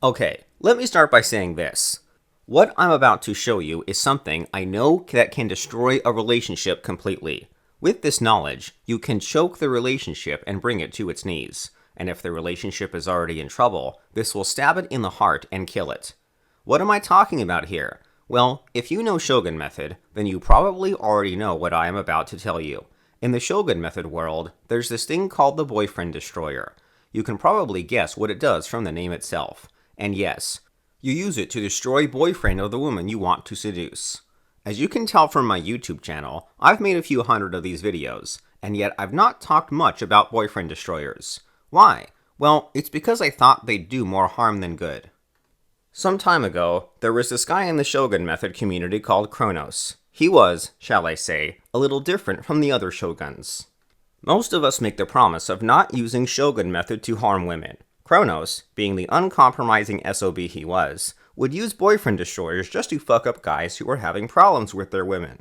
Okay, let me start by saying this. What I'm about to show you is something I know that can destroy a relationship completely. With this knowledge, you can choke the relationship and bring it to its knees. And if the relationship is already in trouble, this will stab it in the heart and kill it. What am I talking about here? Well, if you know Shogun Method, then you probably already know what I am about to tell you. In the Shogun Method world, there's this thing called the Boyfriend Destroyer. You can probably guess what it does from the name itself. And yes, you use it to destroy boyfriend of the woman you want to seduce. As you can tell from my YouTube channel, I've made a few hundred of these videos, and yet I've not talked much about boyfriend destroyers. Why? Well, it's because I thought they'd do more harm than good. Some time ago, there was this guy in the Shogun Method community called Kronos. He was, shall I say, a little different from the other shoguns. Most of us make the promise of not using Shogun Method to harm women. Kronos, being the uncompromising SOB he was, would use boyfriend destroyers just to fuck up guys who were having problems with their women.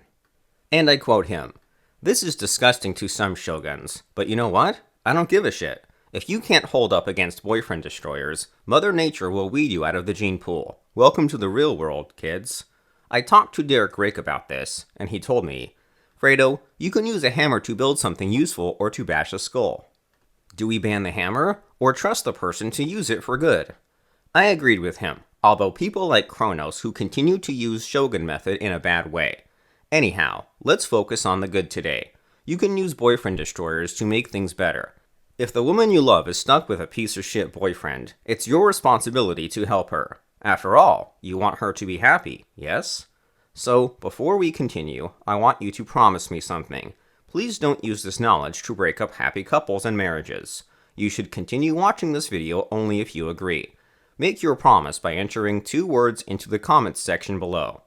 And I quote him, "This is disgusting to some shoguns, but you know what? I don't give a shit. If you can't hold up against boyfriend destroyers, Mother Nature will weed you out of the gene pool. Welcome to the real world, kids." I talked to Derek Rake about this, and he told me, "Fredo, you can use a hammer to build something useful or to bash a skull. Do we ban the hammer, or trust the person to use it for good?" I agreed with him, although people like Kronos who continue to use Shogun Method in a bad way. Anyhow, let's focus on the good today. You can use boyfriend destroyers to make things better. If the woman you love is stuck with a piece of shit boyfriend, it's your responsibility to help her. After all, you want her to be happy, yes? So, before we continue, I want you to promise me something. Please don't use this knowledge to break up happy couples and marriages. You should continue watching this video only if you agree. Make your promise by entering 2 words into the comments section below.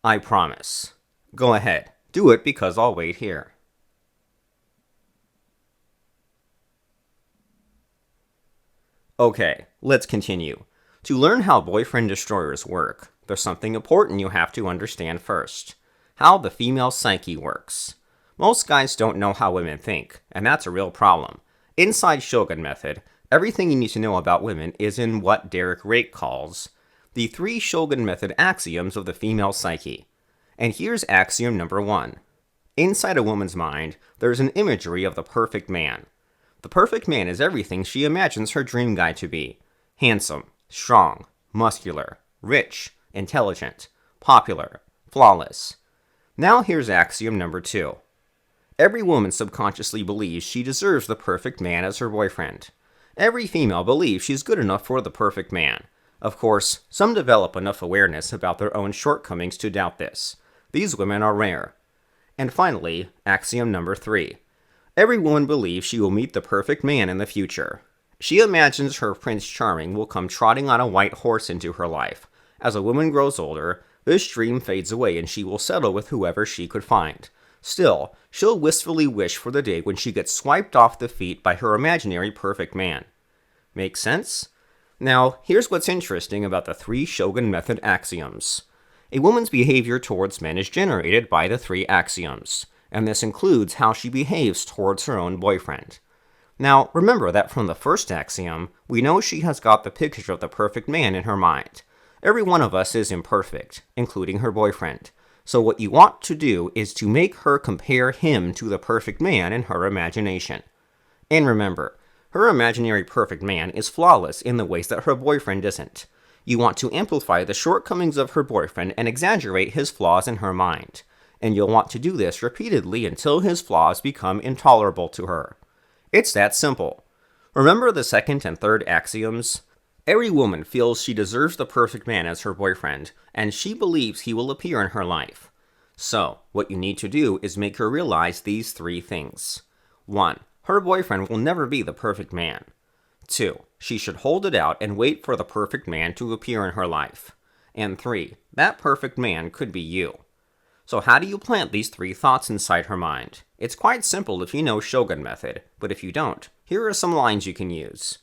I promise. Go ahead, do it because I'll wait here. Okay, let's continue. To learn how boyfriend destroyers work, there's something important you have to understand first. How the female psyche works. Most guys don't know how women think, and that's a real problem. Inside Shogun Method, everything you need to know about women is in what Derek Rake calls the 3 Shogun Method axioms of the female psyche. And here's axiom number 1. Inside a woman's mind, there's an imagery of the perfect man. The perfect man is everything she imagines her dream guy to be. Handsome, strong, muscular, rich, intelligent, popular, flawless. Now here's axiom number 2. Every woman subconsciously believes she deserves the perfect man as her boyfriend. Every female believes she's good enough for the perfect man. Of course, some develop enough awareness about their own shortcomings to doubt this. These women are rare. And finally, axiom number 3. Every woman believes she will meet the perfect man in the future. She imagines her Prince Charming will come trotting on a white horse into her life. As a woman grows older, this dream fades away and she will settle with whoever she could find. Still, she'll wistfully wish for the day when she gets swiped off the feet by her imaginary perfect man. Make sense? Now, here's what's interesting about the 3 Shogun Method axioms. A woman's behavior towards men is generated by the 3 axioms, and this includes how she behaves towards her own boyfriend. Now, remember that from the first axiom, we know she has got the picture of the perfect man in her mind. Every one of us is imperfect, including her boyfriend. So what you want to do is to make her compare him to the perfect man in her imagination. And remember, her imaginary perfect man is flawless in the ways that her boyfriend isn't. You want to amplify the shortcomings of her boyfriend and exaggerate his flaws in her mind. And you'll want to do this repeatedly until his flaws become intolerable to her. It's that simple. Remember the second and third axioms? Every woman feels she deserves the perfect man as her boyfriend, and she believes he will appear in her life. So, what you need to do is make her realize these 3 things. 1. Her boyfriend will never be the perfect man. 2. She should hold it out and wait for the perfect man to appear in her life. And 3. That perfect man could be you. So how do you plant these 3 thoughts inside her mind? It's quite simple if you know Shogun Method, but if you don't, here are some lines you can use.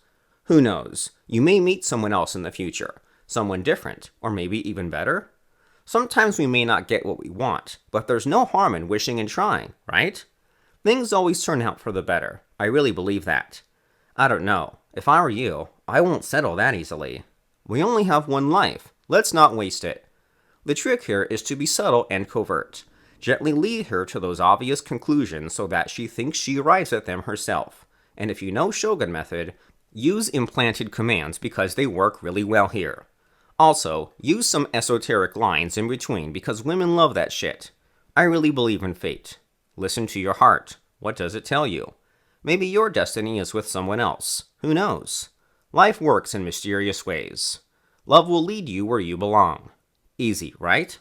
Who knows? You may meet someone else in the future. Someone different, or maybe even better. Sometimes we may not get what we want, but there's no harm in wishing and trying, right? Things always turn out for the better. I really believe that. I don't know. If I were you, I won't settle that easily. We only have one life. Let's not waste it. The trick here is to be subtle and covert. Gently lead her to those obvious conclusions so that she thinks she arrives at them herself. And if you know Shogun Method, use implanted commands because they work really well here. Also, use some esoteric lines in between because women love that shit. I really believe in fate. Listen to your heart. What does it tell you? Maybe your destiny is with someone else. Who knows? Life works in mysterious ways. Love will lead you where you belong. Easy, right?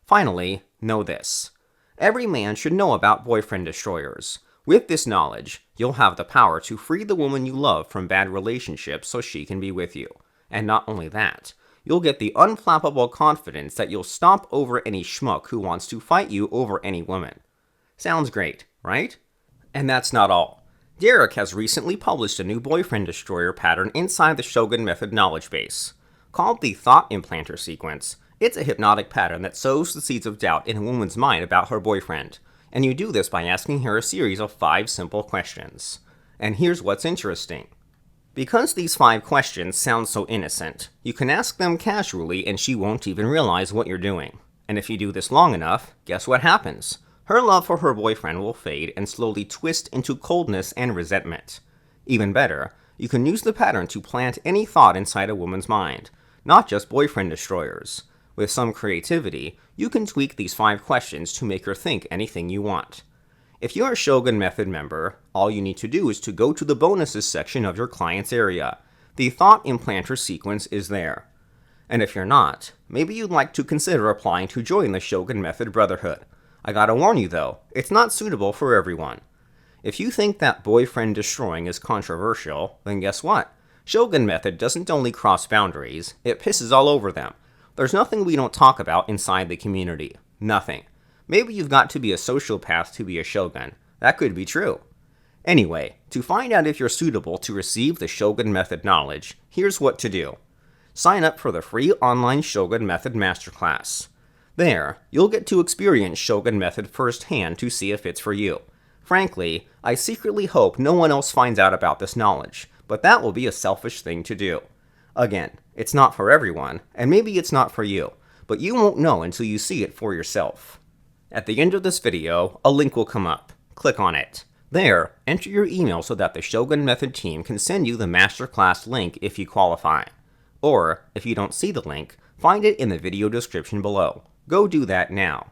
Finally, know this. Every man should know about boyfriend destroyers. With this knowledge, you'll have the power to free the woman you love from bad relationships so she can be with you. And not only that, you'll get the unflappable confidence that you'll stomp over any schmuck who wants to fight you over any woman. Sounds great, right? And that's not all. Derek has recently published a new boyfriend destroyer pattern inside the Shogun Method knowledge base. Called the Thought Implanter Sequence, it's a hypnotic pattern that sows the seeds of doubt in a woman's mind about her boyfriend. And you do this by asking her a series of 5 simple questions. And here's what's interesting. Because these 5 questions sound so innocent, you can ask them casually and she won't even realize what you're doing. And if you do this long enough, guess what happens? Her love for her boyfriend will fade and slowly twist into coldness and resentment. Even better, you can use the pattern to plant any thought inside a woman's mind, not just boyfriend destroyers. With some creativity, you can tweak these 5 questions to make her think anything you want. If you're a Shogun Method member, all you need to do is to go to the bonuses section of your client's area. The Thought Implanter sequence is there. And if you're not, maybe you'd like to consider applying to join the Shogun Method Brotherhood. I gotta warn you though, it's not suitable for everyone. If you think that boyfriend destroying is controversial, then guess what? Shogun Method doesn't only cross boundaries, it pisses all over them. There's nothing we don't talk about inside the community. Nothing. Maybe you've got to be a sociopath to be a shogun. That could be true. Anyway, to find out if you're suitable to receive the Shogun Method knowledge, here's what to do. Sign up for the free online Shogun Method Masterclass. There, you'll get to experience Shogun Method firsthand to see if it's for you. Frankly, I secretly hope no one else finds out about this knowledge, but that will be a selfish thing to do. Again, it's not for everyone, and maybe it's not for you, but you won't know until you see it for yourself. At the end of this video, a link will come up. Click on it. There, enter your email so that the Shogun Method team can send you the Masterclass link if you qualify. Or, if you don't see the link, find it in the video description below. Go do that now.